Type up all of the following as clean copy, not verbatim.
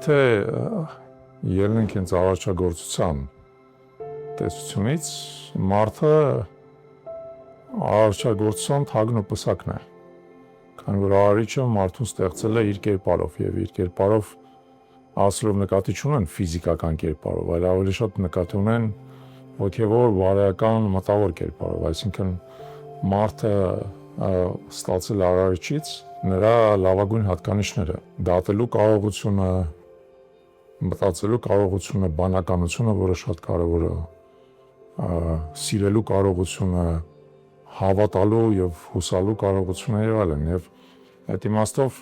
Եթե ելնենք հենց արարչագործության տեսությունից, մարդը արարչագործության թագն ու պսակն է, քանի որ արարիչը մարդուն ստեղծել է իր կերպարով եւ իր կերպարով ասելով նկատի չունեն ֆիզիկական կերպարով, այլ ավելի շատ նկատի ունեն հոգեվոր, բարոյական, մտավոր կերպարով, այսինքն մարդը ստացել արարիչից նրա լավագույն հատկանիշները, դատելու կարողությունը, մտածելու կարողությունը, բանականությունը, որը շատ կարևոր է, սիրելու կարողությունը, հավատալու եւ հուսալու կարողությունը եւ այլն, եւ այդ իմաստով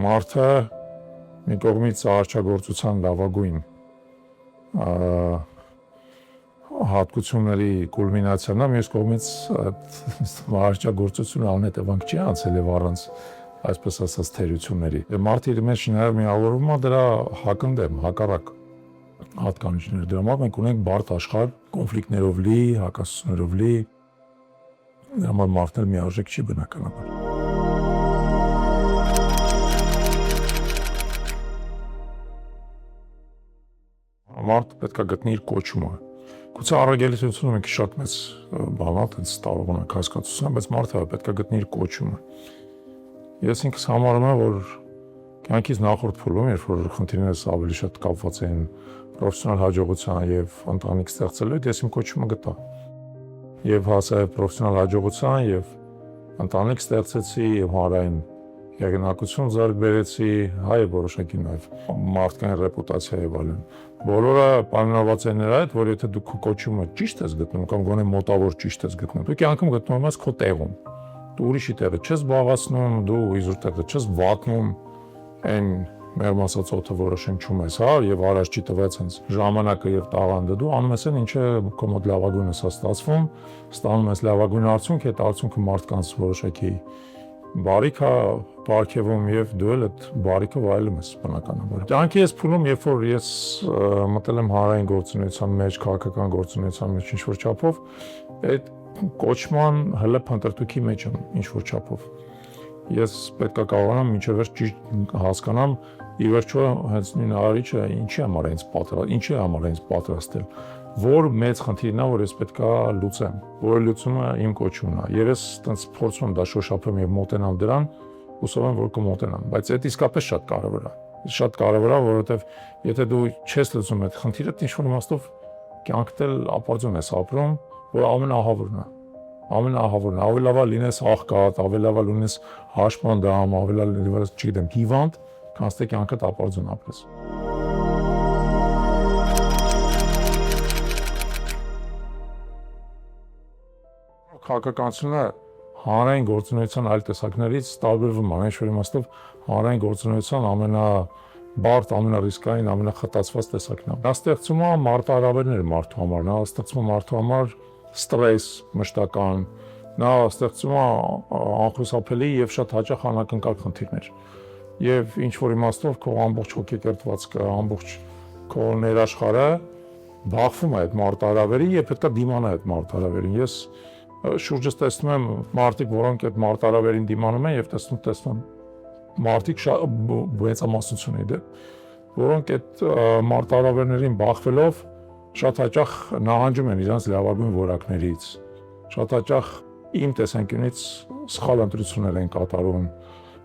մարդը մի կողմից արարչագործության լավագույն հատկությունների կուլմինացիան է, մյուս կողմից արարչագործությունը անհետևանք չի անցել եւ առանց այսպես ասած թերությունների։ Մարդը իր մեջ նաև միավորվում է դրա հակընդդեմ, հակառակ հատկանիշներ։ Դրա համար մենք ունենք բարդ աշխարհ, կոնֆլիկտներով լի, հակասություններով լի։ Դրա համար մարդն միարժեք չի բնականաբար։ Մարդը պետք է գտնի իր կոչումը։ Գուցե առաքելությունը մենք շատ մեծ բան է, այդպես կարող ենք հասկացության, բայց մարդը պետք է գտնի իր կոչումը։ Ես ինքս համարում եմ, որ կյանքից նախորդ փուլում, երբ որ խնդիրներս ավելի շատ կապված էին պրոֆեսիոնալ հաջողության եւ ընտանիք ստեղծելու հետ, ես իմ կոչումը գտա։ Եվ հասա պրոֆեսիոնալ հաջողության եւ ընտանիք ստեղծեցի եւ հանրային եղանակություն ձեռք բերեցի, հայ որոշակի նաեւ մարդկային ռեպուտացիա եւ այլն։ Բոլորը պայմանավորված են նրա հետ, որ եթե դու քո կոչումը ճիշտ ես գտնում կամ գոնե մոտավոր ճիշտ ես գտնում, դու կյանքում գտնում ես քո տեղում։ Դու ուրիշի տեղը չես զբաղացնում, դու իզուր տեղը չես վատնում, այն մեր մասած օդը որոշեմ չունես, հա, եւ առաջ չի տվեց հենց ժամանակը եւ տաղանդը, դու անում ես այն, ինչը քո մոտ լավագույնս է ստացվում, ստանում ես լավագույն արդյունք, այդ արդյունքը մարդկանց որոշակի բարիք է պարգևում եւ դու էլ այդ բարիքը վայելում ես բնականաբար։ Կյանքի ես փուլում, երբ որ ես մտել եմ հանրային գործունեության մեջ, քաղաքական գործունեության մեջ ինչ-որ չափով, այդ կոչման հələ փնտրտուքի մեջ եմ ինչ-որ չափով։ Ես պետք է կարողանամ մինչև վերջ ճիշտ հասկանամ ի վերջո հենց նույն արարիչը ինչի համար ինձ պատրաստել, որ մեծ խնդիրն է, որ ես պետք է լուծեմ, որը լուծումը իմ կոչումն է։ Եվ ես այտենց փորձում եմ դա շոշափեմ եւ մոտենամ դրան, հուսով եմ, որ կմոտենամ, բայց այդ իսկապես շատ կարևոր է։ Շատ կարևոր է, որովհետեւ եթե դու չես լուծում այդ խնդիրը, ինչ-որ իմաստով կյանքդ էլ ապարդյուն ես ապրում, որ ամենաահավորն է։ Ամենաահավորն է, ավելի լավ է լինես աղքատ, ավելի լավ է լինես հաշմանդամ, ավելի լավ է, չգիտեմ, հիվանդ, քան թե կյանքդ ապարդյուն ապրես։ Քաղաքականությունը հանրային գործունեության այլ տեսակներից տարբերվում է, ինչ-որ իմաստով հանրային գործունեության ամենաբարդ, ամենառիսկային, ամենախտացված տեսակն է։ Նա ստեղծում է մարտահրավերներ մարդու համար, նա ստեղծում է մարդու համար ստրես մշտական, նա ստեղծում է անխուսափելի եւ շատ հաճախ անակնկալ խնդիրներ։ Եվ ինչ-որ իմաստով քո ամբողջ հոգեկերտվածքը, ամբողջ քո ներաշխարհը բախվում է այդ մարտահրավերի եւ պետք է դիմանա այդ մարտահրավերին։ Ես շուրջս տեսնում եմ մարդիկ, որոնք այդ մարտահրավերին դիմանում են եւ տեսնում մարդիկ մեծամասնություն է, որոնք այդ մարտահրավերներին բախվելով շատ հաճախ նահանջում են իրենց լավագույն որակներից, շատ հաճախ իմ տեսանկյունից սխալ ընտրություններ են կատարում,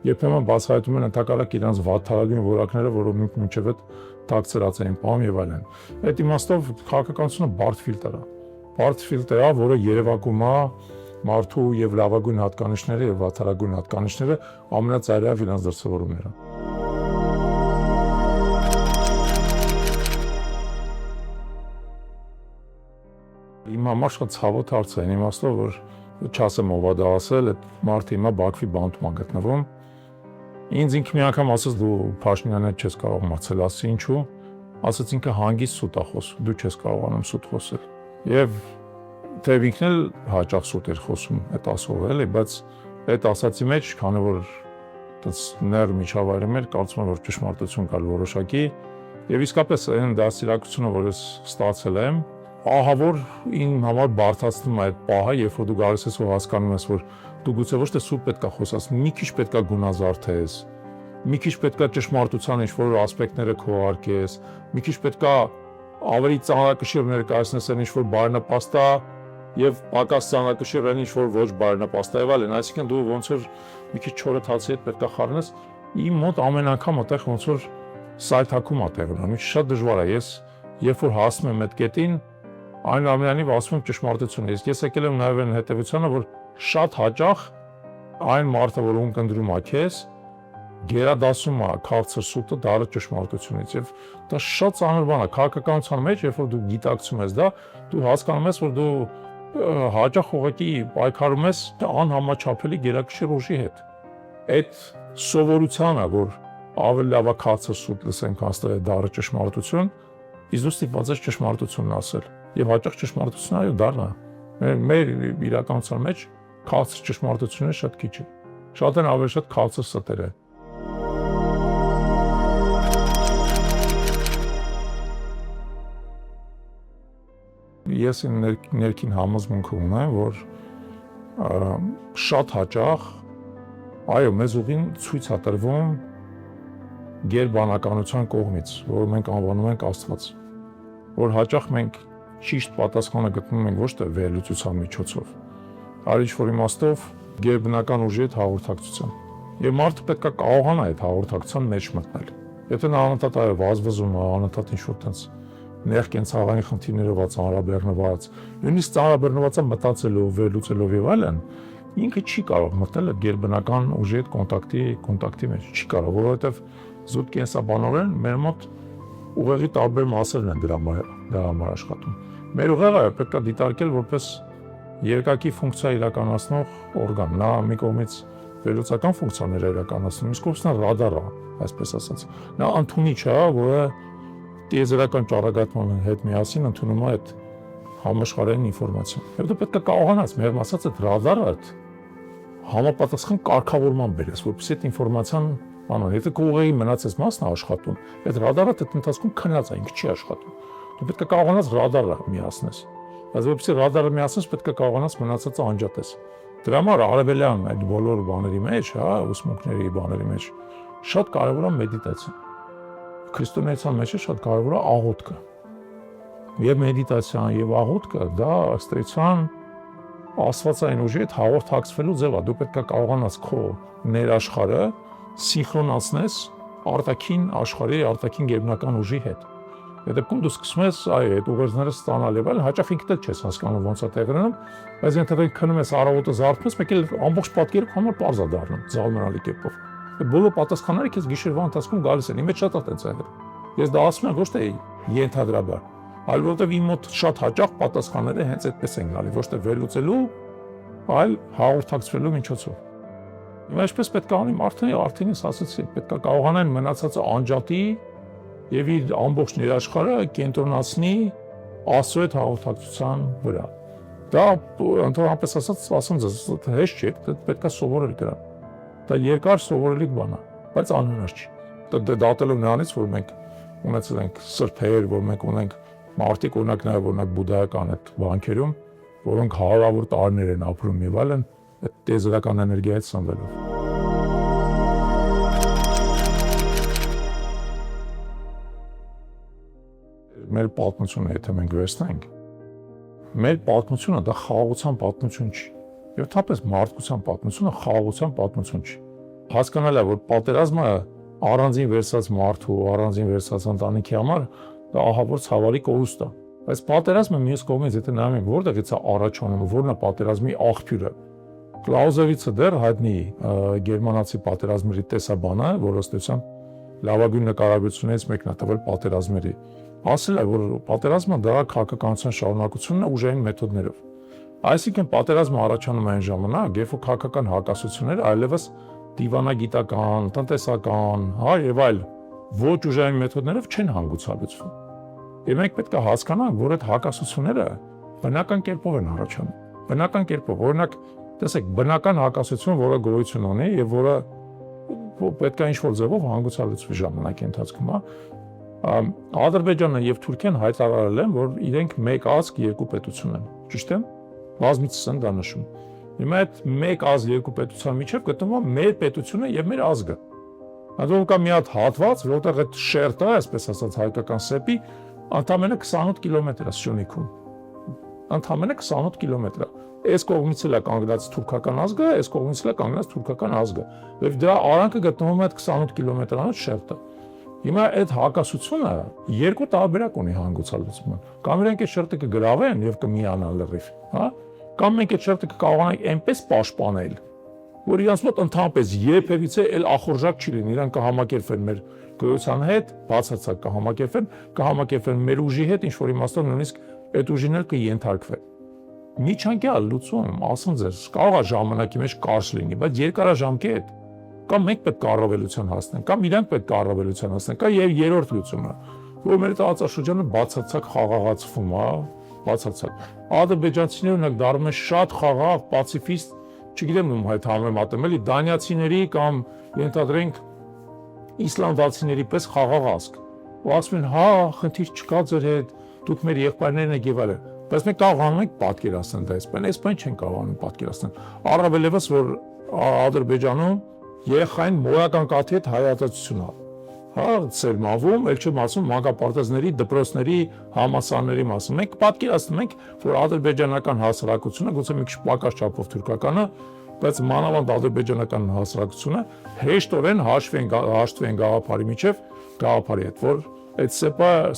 երբեմն բացահայտում են ընդհակառակ իրենց վատթարագույն որակները, որոնք մինչև այդ դակցրած էին պահում եւ այլն։ Այդ իմաստով քաղաքականությունը բարդ ֆիլտր է։ Բարդ ֆիլտր է, որը երևակում է մարդու եւ լավագույն հատկանիշները եւ վատթարագույն հատկանիշները ամենածայրահեղ իրենց դրսևորումները։ Իմ համար շատ ցավոտ հարց է, այն իմաստով, որ չասեմ ով է դա ասել, այդ մարդը հիմա Բաքվի բանտում է գտնվում։ Ինձ ինքը մի անգամ ասաց դու Փաշինյանը չես կարող մրցել, ասի ինչու։ Ասաց ինքը հանգիստ սուտ է խոսում, դու չես կարողանում սուտ խոսել։ Եվ թեև ինքն էլ հաճախ սուտ էր խոսում այդ ասողը, էլի, բայց այդ ասացի մեջ, քանի որ այդպես ներ միջավայրում էր, կարծում եմ որ ճշմարտություն կար որոշակի, եւ իսկապես այն դասիրակությունը, որ ես ստացել եմ, ահա որ իմ համար բարդացնում է այդ պահը, երբ որ դու գալիս ես ու հասկանում ես, որ դու գուցե ոչ թե սուտ պետք է խոսաս, մի քիչ պետք է գունազարդես, մի քիչ պետք է ճշմարտության ինչ-որ ասպեկտները քողարկես, մի քիչ պետք է ավելի ծանրակշիռ ներկայացնես այն ինչ-որ բարենպաստ է եւ պակաս ծանրակշիռ այն ինչ-որ ոչ բարենպաստ է եւ այլն, այսինքն դու ոնց որ մի քիչ չորը թացի հետ պետք է խառնես, իմ մոտ ամեն անգամ այդտեղ ոնց որ սայթակում է տեղ ունենում, շատ դժվար է, ես երբ որ հասնում եմ այդ կետին, այնուամենայնիվ ասում եմ ճշմարտությունը, ես եկել եմ նաեւ այն հետեւությանը, որ շատ հաճախ այն մարդը, որ ունկնդրում է քեզ, գերադասում է քաղցր սուտը դառը ճշմարտությունից եւ դա շատ ծանր բան է քաղաքականության մեջ, երբ որ դու գիտակցում ես դա, դու հասկանում ես, որ դու հաճախ ուղղակի պայքարում ես անհամաչափելի գերակշիռ ուժի հետ։ Այդ սովորությանը, որ ավելի լավ է քաղցր սուտ լսենք, հաստատ դառը ճշմարտություն, իսկ դու ստիպված ես ճշմարտությունն ասել եւ հաճախ ճշմարտությունը այո դառնա։ Մեր իրականության մեջ քաղցր ճշմարտությունը շատ քիչ է։ Շատ են ավելի շատ քաղցր ստերը։ Ես ներքին համոզմունք ունեմ, որ շատ հաճախ այո, մեզ ուղին ցույց է տրվում գերբանականության կողմից, որ մենք անվանում ենք Աստված, որ հաճախ մենք ճիշտ պատասխանը գտնում ենք ոչ թե վերլուծության միջոցով, այլ ինչ-որ իմաստով գերբնական ուժի հետ հաղորդակցության։ Եվ մարդը պետք է կարողանա այդ հաղորդակցության մեջ մտնել։ Եթե նա անընդհատ այո վազվզում է, անընդհատ ինչ-որ տենց ներքենցաղային խնդիրներով ծանրաբեռնված, նույնիսկ ծանրաբեռնված մտածելով, վերլուծելով եւ այլն, ինքը չի կարող մտնել այդ գերբնական ուժի հետ կոնտակտի մեջ, չի կարող, որովհետեւ զուտ կենսաբանորեն մեր մոտ ուղեղի տարբեր մասերն են դրա համար աշխատում։ Մեր ուղեղը պետք է դիտարկել որպես երկակի ֆունկցիա իրականացնող օրգան, նա մի կողմից վերլուծական ֆունկցիաներ է իրականացնում, իսկ կողմից նա ռադար է, այսպես ասած։ Նա ընդունիչ է, որը տիեզերական ճառագայթման հետ միասին ընդունում է այդ համաշխարհային ինֆորմացիան։ Եվ դու պետք է կարողանաս մեր ասած այդ ռադարը համապատասխան կարգավորման բերես, որպեսզի այդ ինֆորմացիան անոն, եթե քո ուղեղի մնացած մասն է աշխատում, այդ ռադարը այդ ընթացքում քնած է, ինքը չի աշխատում։ Դու պետք է կարողանաս ռադարը միացնես։ Բայց որպեսզի ռադարը միացնես, պետք է կարողանաս մնացածը անջատես։ Դրա համար արևելյան այդ բոլոր բաների մեջ, ուսմունքների բաների մեջ շատ կարևոր է մեդիտացիան։ Քրիստոնեության մեջ շատ կարևոր է աղոթքը։ Եվ մեդիտացիան եւ աղոթքը դա ըստ էության աստվածային ուժի հետ հաղորդակցվելու ձև է։ Դու պետք է կարողանաս քո ներաշխարհը սինխրոնացնես արտաքին աշխարհի, արտաքին գերբնական ուժի հետ։ Այդ դեպքում դու սկսում ես այդ ուղերձները ստանալ եւ այլն, հաճախ ինքդ չես հասկանում ոնց է տեղի ունենում, բայց եթե քնում ես առավոտը զարթնում ես, մեկ էլ ամբողջ պատկերը համար պարզ է դառնում, զարմանալի կերպով։ Այդ բոլոր պատասխանները քեզ գիշերվա ընթացքում գալիս են, իմ հետ շատ է տենց եղել։ Ես դա ասում եմ ոչ թե ենթադրաբար, այլ որովհետեւ իմ մոտ շատ հաճախ պատասխանները հենց այդպես են գալի, ոչ թե վերլուծելու, այլ հաղորդակցվելու միջոցով։ Հիմա այսպես պետք է անի մարդը, արդեն ես ասացի, պետք է կարողանան մնացածը անջատի եւ իր ամբողջ ներաշխարհը կենտրոնացնի Աստծո հետ հաղորդակցության վրա։ Դա ընդհանրապես ասած, ասեմ ձեզ, հեշտ չէ, պետք է սովորել դրան։ Դա երկար սովորելի բան է, բայց անհնար չի։ Դատելով նրանից, որ մենք ունեցել ենք սրբեր, որ մենք ունենք մարդիկ, օրինակ նաեւ օրինակ բուդդայական այդ վանքերում, որոնք հարյուրավոր տարիներ են ապրում եւ այլն, այդ տեզերական էներգիայից սնվելով։ Մեր պատմությունը, եթե մենք վերցնենք, մեր պատմությունը դա խաղաղության պատմություն չի։ Եվ թափես մարդկության պատմությունը խաղաղության պատմություն չի։ Հասկանալի է, որ պատերազմը առանձին վերցած մարդու, առանձին վերցած ընտանիքի համար դա ահավոր ցավալի կորուստ է։ Բայց պատերազմը մյուս կողմից, եթե նայում ենք, որտեղից է առաջանում, որն է պատերազմի աղբյուրը։ Կլաուզևիցը դեռ հայտնի գերմանացի պատերազմների տեսաբանը, որ ըստ էության լավագույն նկարագրություններից մեկն է տվել պատերազմների։ Ասել է, որ պատերազմը դա քաղաքականության շարունակությունն է ուժային մեթոդներով։ Այսինքն պատերազմը առաջանում է այն ժամանակ, երբ որ քաղաքական հակասությունները այլևս դիվանագիտական, տնտեսական, եւ այլ ոչ ուժային մեթոդներով չեն հանգուցալուծվում։ Եվ մենք պետք է հասկանանք, որ այդ հակասությունները բնական կերպով են առաջանում։ Բնական կերպով, օրինակ, տեսեք, բնական հակասություն, որը գոյություն ունի եւ որը պետք է ինչ-որ ձևով հանգուցալուծվի ժամանակի ընթացքում, Ադրբեջանը եւ Թուրքիան հայտարարել են, որ իրենք մեկ ազգ, երկու պետություն են։ Ճիշտ է՞։ Բազմիցս են դա նշում։ Հիմա այդ մեկ ազգ, երկու պետության միջև գտնվում է մեր պետությունը եւ մեր ազգը։ Հաջող կա մի հատ հատված, որտեղ այդ շերտը, այսպես ասած հայկական սեպի, ընդամենը 28 կիլոմետր է Սյունիքում։ Ընդամենը 28 կիլոմետր է։ Այս կողմից էլ է կանգնած թուրքական ազգը, այս կողմից էլ է կանգնած թուրքական ազգը։ Եվ դրա արանքը գտնվում է այդ 28 կիլոմետրանոց շերտը։ Հիմա այդ հակասությունը երկու տարբերակ ունի հանգուցալուծման։ Կամ իրենք այդ շերտը կգրավեն եւ կմիանան լրիվ, հա? Կամ մենք այդ շերտը կկարողանանք այնպես պաշտպանել, որ իրանց մոտ ընդհանրապես երբևիցե էլ ախորժակ չի լինի, իրենք կհամակերպվեն մեր գոյության հետ, բացարձակ կհամակերպվեն մեր ուժի հետ, ինչ որ իմաստով նույնիսկ այդ ուժին էլ կենթարկվեն։ Միջանկյալ լուծում, ասում ձեզ, կարող է ժամանակի մեջ կարճ լինի, բայց երկարաժամկետ կամ մենք պետք է առավելության հասնենք, կամ իրանք պետք է առավելության հասնեն, կա եւ երրորդ լուծումը, որ մեր տարածաշրջանը բացարձակ խաղաղացվում է, բացարձակ։ Ադրբեջանցիները օրինակ դառնում են շատ խաղաղ, պացիֆիստ, չգիտեմ ում հետ համեմատեմ, էլի դանիացիների կամ ենթադրենք իսլանդացիների պես խաղաղ ազգ։ Ու ասում են, հա, խնդիր չկա ձեր հետ, դուք մեր եղբայրներն եք եւ այլն։ Բայց մենք կարողանում ենք պատկերացնել դա այս բան չեն կարողանում պատկերացնել։ Առավել եւս որ Ադրբեջանում երեխային մոյական կաթի հետ հայացածություն է։ Հա, ցերմավում, ել չեմ ասում մանկապարտեզների, դպրոցների, համալսարանների մասին։ Մենք պատկերացնում ենք, որ ադրբեջանական հասարակությունը, գուցե մի քիչ պակաս չափով թուրքականը, բայց մանավանդ ադրբեջանական հասարակությունը հեշտորեն հաշտվեն գաղափարի միջև, գաղափարի հետ, որ այդ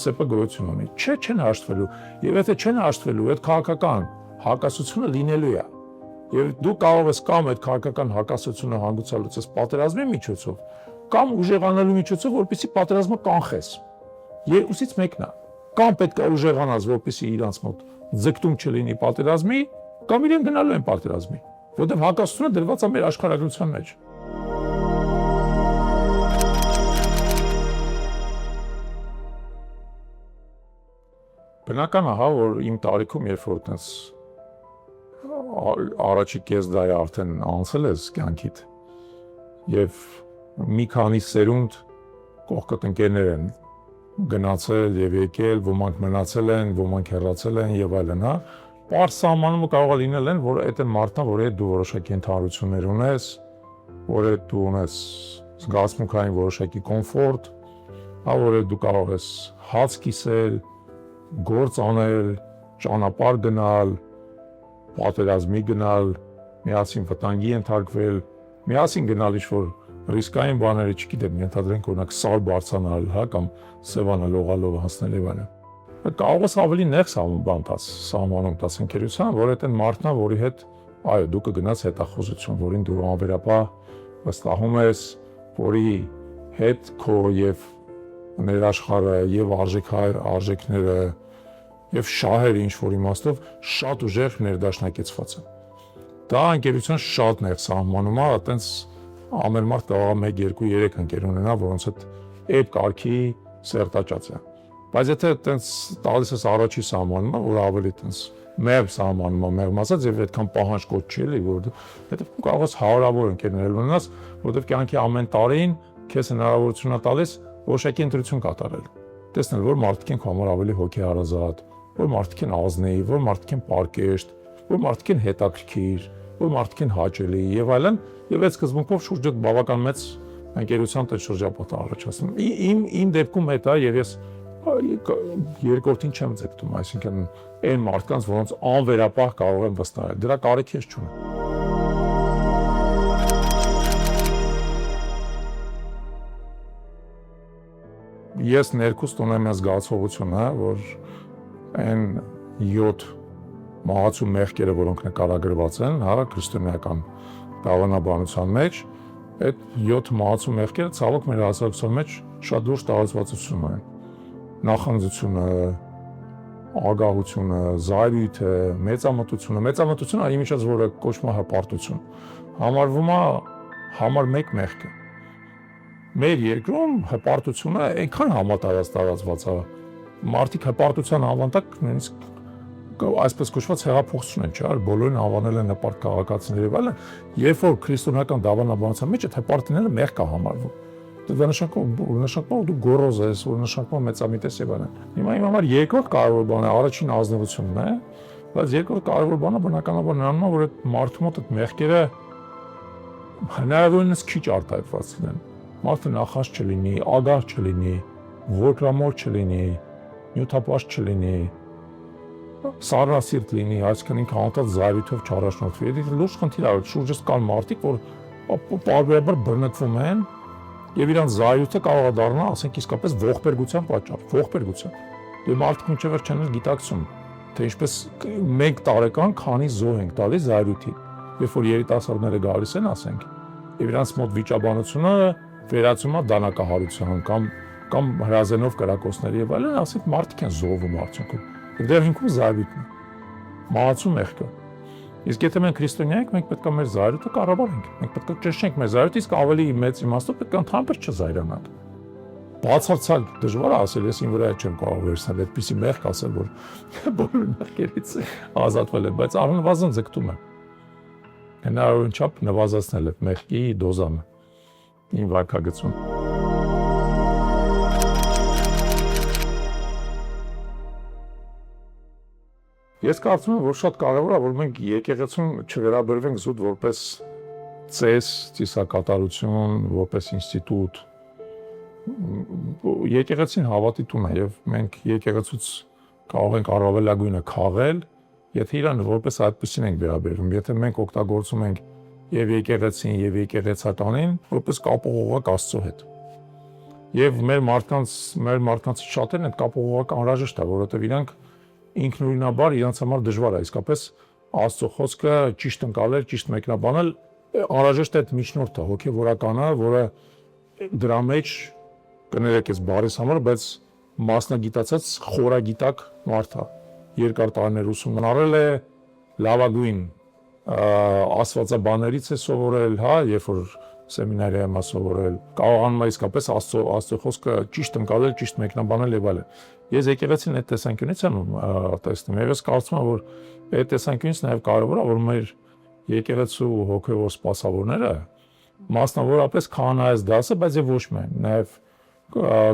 սեպը գոյություն ունի։ Չեն հաշտվելու։ Եվ եթե չեն հաշտվելու, այդ քաղաքական հակասությունը լինելու է։ Եվ դու կարող ես կամ այդ քաղաքական հակասությունը հանգուցալուծես պատերազմի միջոցով, կամ ուժեղանալու միջոցով, որպեսզի պատերազմը կանխես։ Երկուսից մեկն է։ Կամ պետք է ուժեղանաս, որպեսզի իրանց մոտ ձգտում չլինի պատերազմի, կամ իրեն գնալու են պատերազմի, որտեղ հակասությունը դրված է մեր աշխարհագրության մեջ։ Բնական է, հա, որ իմ տարիքում, երբ որ այդպես առաջի կես դարի արդեն անցել ես կյանքիդ եւ մի քանի սերունդ կողքդ ընկերներ են գնացել եւ եկել, ոմանք մնացել են, ոմանք հեռացել են եւ այլն, հա, պարզ սահմանումը կարող է լինել են, որ այդ են մարդն, որ այդ դու որոշակի ընդհանրություններ ունես, որ այդ դու ունես զգացմունքային որոշակի կոմֆորտ, հա, որ դու կարող ես հաց կիսել, գործ անել, ճանապարհ գնալ, պատերազմի գնալ, միասին վտանգի ենթարկվել, միասին գնալ ինչ-որ ռիսկային բաների, չգիտեմ, ենթադրենք օրինակ սար բարձրանալ, հա, կամ սևանալ, լողալով հասնել եւ այլն։ Կարող ես ավելի նեղ սահմանում տաս ընկերության, որ այդ են մարդն է, որի հետ, այո, դու կգնաս հետախուզություն, որին դու անվերապահ վստահում ես, որի հետ քո եւ ներաշխարհը եւ արժեքները եւ շահերը ինչ որ իմաստով շատ ուժեղ ներդաշնակեցված են։ Դա ընկերության շատ նեղ սահմանում է, այտենց ամեն մարդ կարող է 1, 2, 3 ընկեր ունենա, որոնց հետ այդ կարգի սերտաճած է։ Բայց եթե այտենց տալիս ես առաջի սահմանումը, որ ավելի այտենց մեր սահմանումը մեղմացած եւ այդքան պահանջկոտ չի էլի, որ հետո կարող ես հարյուրավոր ընկերներ ունենաս, որովհետեւ կյանքի ամեն տարին քեզ հնարավորություն է տալիս որոշակի ընտրություն կատարել։ Տեսնել, որ մարդիկ են համար ավելի հոգեհարազատ, որ մարդիկ են ազնեի, որ մարդիկ են պարկեշտ, որ մարդիկ են հետաքրքիր, որ մարդիկ են հաճելի եւ այլն, եւ այդ սկզբունքով շուրջդ բավական մեծ ընկերության տեղ շրջապատ առաջացնում։ Իմ դեպքում այդ է եւ ես երկրորդին չեմ ձգտում, այսինքն այն մարդկանց, որոնց անվերապահ կարող եմ վստահել, դրա կարիք ես չունեմ։ Ես ներքուստ ունեմ այս զգացողությունը, որ այն 7 մահացու մեղքերը, որոնք նկարագրված են, հա, քրիստոնեական դավանաբանության մեջ, այդ 7 մահացու մեղքերը ցավոք մեր հասարակության մեջ շատ դուրս տարածվածություն են։ Նախանձությունը, ագահությունը, զայրույթը, մեծամտությունը իմիջած որը կոչվում է հպարտություն, համարվում է համար 1 մեղքը։ Մեր երկրում հպարտությունը այնքան համատարած է, մարդիկ հպարտության ավանդակ նույնիսկ այսպես կոչված հեղափոխություն են, չէ՞, բոլորին անվանել են հպարտ քաղաքացիներ եւ այլն, երբ որ քրիստոնեական դավանաբանության մեջ այդ հպարտները մեղք է համարվում։ Դա նշանակում դու գոռոզ ես, որ նշանակում մեծամիտ ես եւ այլն։ Հիմա իմ համար երկրորդ կարևոր բանը առաջին ազնվությունն է, բայց երկրորդ կարևոր բանը բնականաբար նրանն է, որ այդ մարդու մոտ այդ մեղքերը հնարավորինս քիչ արտահայտված լինեն։ Մարդը նախանց չլինի, ագահ չլինի, որկրամոլ չլինի, նյութապաշտ չլինի, սառնասիրտ լինի, այսինքն ինքը անընդհատ զայրույթով չառաջնորդվի։ Դա լուրջ խնդիր է, շուրջս կան մարդիկ, որ պարբերաբար բռնկվում են եւ իրանց զայրույթը կարող է դառնալ, ասենք իսկապես ողբերգության պատճառ, ողբերգության։ Դե մարդիկ մինչեւ չեն գիտակցում, թե ինչպես 1 տարեկան քանի զոհ ենք տալիս զայրույթին։ Երբ որ երիտասարդները գալիս են, ասենք, եւ իրանց մոտ վիճաբանությունը վերածում է դանակահարության կամ հրազենով կրակոցների եւ այլն, ասենք մարդիկ են զոհվում արդյունքում։ Եվ դեռ հիմքում զայրույթն է, մահացու մեղքը։ Իսկ եթե մենք քրիստոնյա ենք, մենք պետք է մեր զայրույթը կառավարենք։ Մենք պետք է ճնշենք մեր զայրույթը, իսկ ավելի մեծ իմաստով պետք է ընդհանրապես չզայրանանք։ Բացարձակ դժվար է ասել, ես ին վրա չեմ կարող վերցնել այդպիսի մեղք ասել, որ բոլոր մեղքերից ազատվել եմ, բայց առնվազն ձգտում եմ։ Հնարավորին չափ նվազեցնել այդ մեղքի դոզանը իմ վարքագծում։ Ես կարծում եմ, որ շատ կարևոր է, որ մենք եկեղեցուն չվերաբերվենք զուտ որպես ծես, ծիսակատարություն, որպես ինստիտուտ։ Եկեղեցին հավատի տուն է եւ մենք եկեղեցուց կարող ենք առավելագույնը քաղել, եթե իրան որպես այդպեսին ենք վերաբերվում, եթե մենք օգտագործում ենք եւ եկեղեցին եւ եկեղեցականին որպես կապողովակ Աստծո հետ։ Եվ մեր մարդկանց շատերն այդ կապողովակ անհրաժեշտ է, որովհետեւ իրանք ինքնուրույնաբար իրանց համար դժվար է, իսկապես Աստծո խոսքը ճիշտ ընկալել, ճիշտ մեկնաբանել, անհրաժեշտ է այդ միջնորդը, հոգեվորականը, որը դրա մեջ կներեք այս բառից համար, բայց մասնագիտացած խորագիտակ մարդ է, երկար տարիներ ուսումնարել է, լավագույն աստվածաբաններից է սովորել, հա, երբ որ սեմինարիայում է սովորել, կարողանում է իսկապես Աստծո խոսքը ճիշտ ընկալել, ճիշտ մեկնաբանել եւ այլն։ Ես եկեղեցին այդ տեսանկյունից եմ տեսնում, եւ ես կարծում եմ, որ այդ տեսանկյունից նաեւ կարեւոր է, որ մեր եկեղեցու հոգեվոր սպասավորները, մասնավորապես քահանայից դասը, բայց եւ ոչ միայն, նաեւ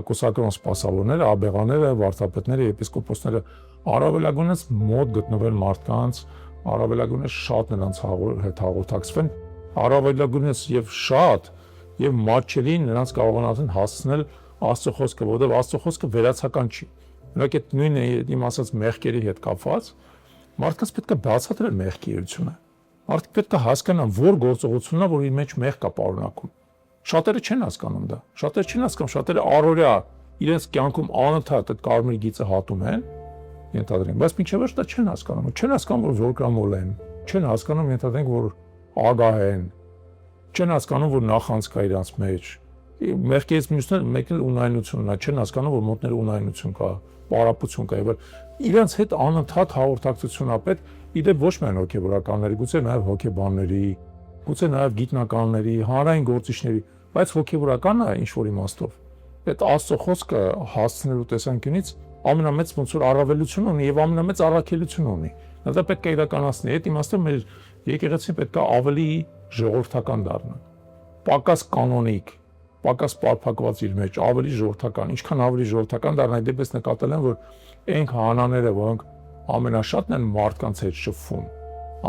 կուսակրոն սպասավորները, աբեղաները, վարդապետները, եպիսկոպոսները առավելագույնս մոտ գտնվել մարդկանց, առավելագույնս շատ նրանց հետ հաղորդակցվեն, առավելագույնս եւ շատ եւ մատչելին նրանց կարողանան հասցնել Աստծո խոսքը, որովհետեւ Աստծո խոսքը վերացական չի։ Օրինակ այդ նույն իմ ասած մեղքերի հետ կապված մարդկանց պետք է բացատրել մեղքի էությունը։ Մարդիկ պետք է հասկանան, որ գործողությունն է, որ իր մեջ մեղք կա պարունակում։ Շատերը չեն հասկանում դա։ Շատերը չեն հասկանում, շատերը առօրյա իրենց կյանքում անընդհատ այդ կարմիր գիծը հատում են, ենթադրենք, բայց մինչև վերջ դա չեն հասկանում։ Չեն հասկանում, որ որկրամոլ են, չեն հասկանում, ենթադրենք, որ ագահ են, չեն հասկանում, որ նախանց կա իրանց մեջ։ Մեղքից մյուսները մեկն ունայնությունն է, չեն հասկանում, որ մոտները ունայնություն կա, պարապություն կա, եւ իրանց հետ անընդհատ հաղորդակցություն է պետք, իդեպ ոչ միայն հոգեվորականների, գուցե նաեւ հոգեբանների, գուցե նաեւ գիտնականների, հանրային գործիչների, բայց հոգեվորականը ինչ որ իմաստով այդ Աստծո խոսքը հասցնելու տեսանկյունից ամենամեծ ոնց որ առավելություն ունի եւ ամենամեծ առաքելություն ունի։ Դա պետք է իրականացնի։ Այդ իմաստով մեր եկեղեցին պետք է ավելի ժողովրդական դառնա։ Պակաս կանոնիկ, պակաս պարփակված իր մեջ, ավելի ժողովրդական, ինչքան ավելի ժողովրդական դառնա, դեպս նկատել են, որ այն քահանաները, որոնք ամենաշատն են մարդկանց հետ շփվում,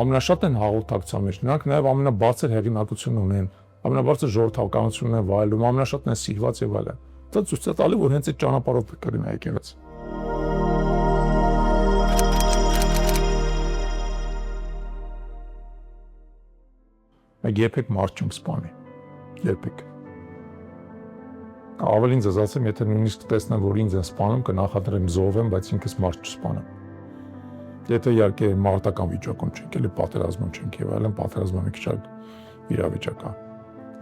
ամենաշատն են հաղորդակցության մեջ, նրանք նաեւ ամենաբարձր հեղինակություն ունեն, ամենաբարձր ժողովրդականություն են վայելում, ամենաշատն են սիրված եւ այլն։ Դա ցույց է տալի, որ հենց այդ ճանապարհով պետք է գնա եկեղեցին։ Մենք երբեք մարդ չենք սպանի, երբեք։ Ավելին ձեզ ասեմ, եթե նույնիսկ տեսնեմ, որ ինձ են սպանում, կնախադրեմ զոհվեմ, բայց ինքս մարդ չսպանեմ։ Եթե իհարկե մարտական վիճակում չենք, էլի պատերազմում չենք եւ այլն, պատերազմը մի քիչ իրավիճակ է։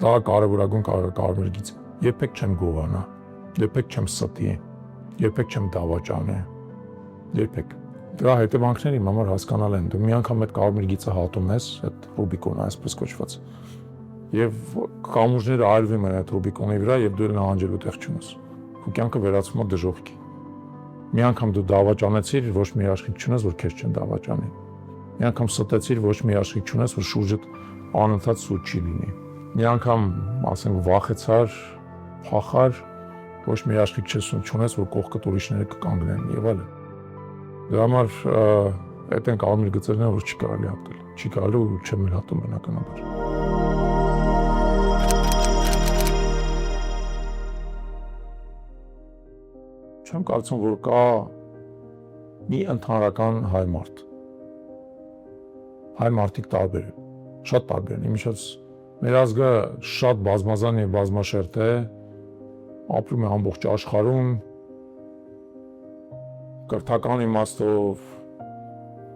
Դա կարևորագույն կարևոր գիծ է։ Երբեք չեմ գովանա, երբեք չեմ ստի, երբեք չեմ դավաճանե, երբեք։ Դրա հետևանքները իմ համար հասկանալ են։ Դու մի անգամ այդ կարմիր գիծը հատում ես, այդ Ռուբիկոնը այսպես կոչված, եւ կամուրջները այրվում են այդ Ռուբիկոնի վրա եւ դու նահանջելու տեղ չունես։ Քո կյանքը վերածվում է դժոխքի։ Մի անգամ դու դավաճանեցիր, ոչ մի աշխիք չունես, որ քեզ չեն դավաճանի։ Մի անգամ ստեցիր, ոչ մի աշխիք չունես, որ շուրջդ անընդհատ սուտ չի լինի։ Մի անգամ, ասենք, վախեցար, փախար, ոչ մի աշխիք չունես, որ կողքդ ուրիշները կկանգնեն եւ այլն։ Դրա համար այդ են կարմիր գծերն, որ չի կարելի հատել, չի կարելի ու չեմ էլ հատում բնականաբար։ Չեմ կարծում, որ կա մի ընդհանրական հայ մարդ։ Հայ մարդիկ տարբեր են, շատ տարբեր են, իմիջած մեր ազգը շատ բազմազան եւ բազմաշերտ է, ապրում է ամբողջ աշխարհում, կրթական իմաստով,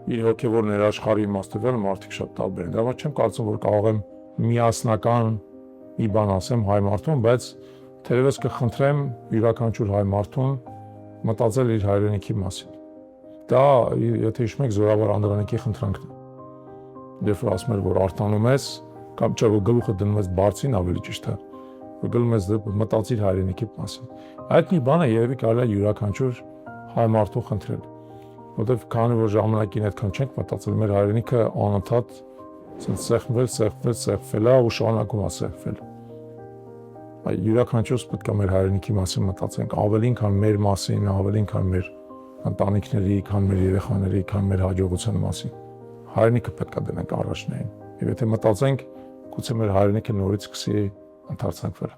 իր հոգեվոր ներաշխարհի իմաստով էլ մարդիկ շատ տարբեր են։ Դրա համար չեմ կարծում, որ կարող եմ միասնական մի բան ասեմ հայ մարդուն, բայց թերևս կխնդրեմ յուրաքանչյուր հայ մարդուն մտածել իր հայրենիքի մասին։ Դա, եթե հիշում եք, Զորավոր Անդրանիկի խնդրանքն է։ Երբ որ ասում էր, որ արտանում ես, կամ չէ, որ գլուխը դնում ես բարձին, ավելի ճիշտ է, որ գնում ես մտածիր հայրենիքի մասին։ Այդ մի բանը երևի կարելի է յուրաքանչյուր հայ մարդու խնդրել, որովհետև քանի որ ժամանակին այդքան չենք մտածել, մեր հայրենիքը անընդհատ սեղմվել է ու շարունակում է սեղմվել։ Յուրաքանչյուրս պետք է մեր հայրենիքի մասին մտածենք ավելին, քան մեր մասին, ավելին, քան մեր ընտանիքների, քան մեր երեխաների, քան մեր հաջողության մասին։ Հայրենիքը պետք է դնենք առաջնային։ Եվ եթե մտածենք, գուցե մեր հայրենիքը նորից սկսի ընդարձակվել։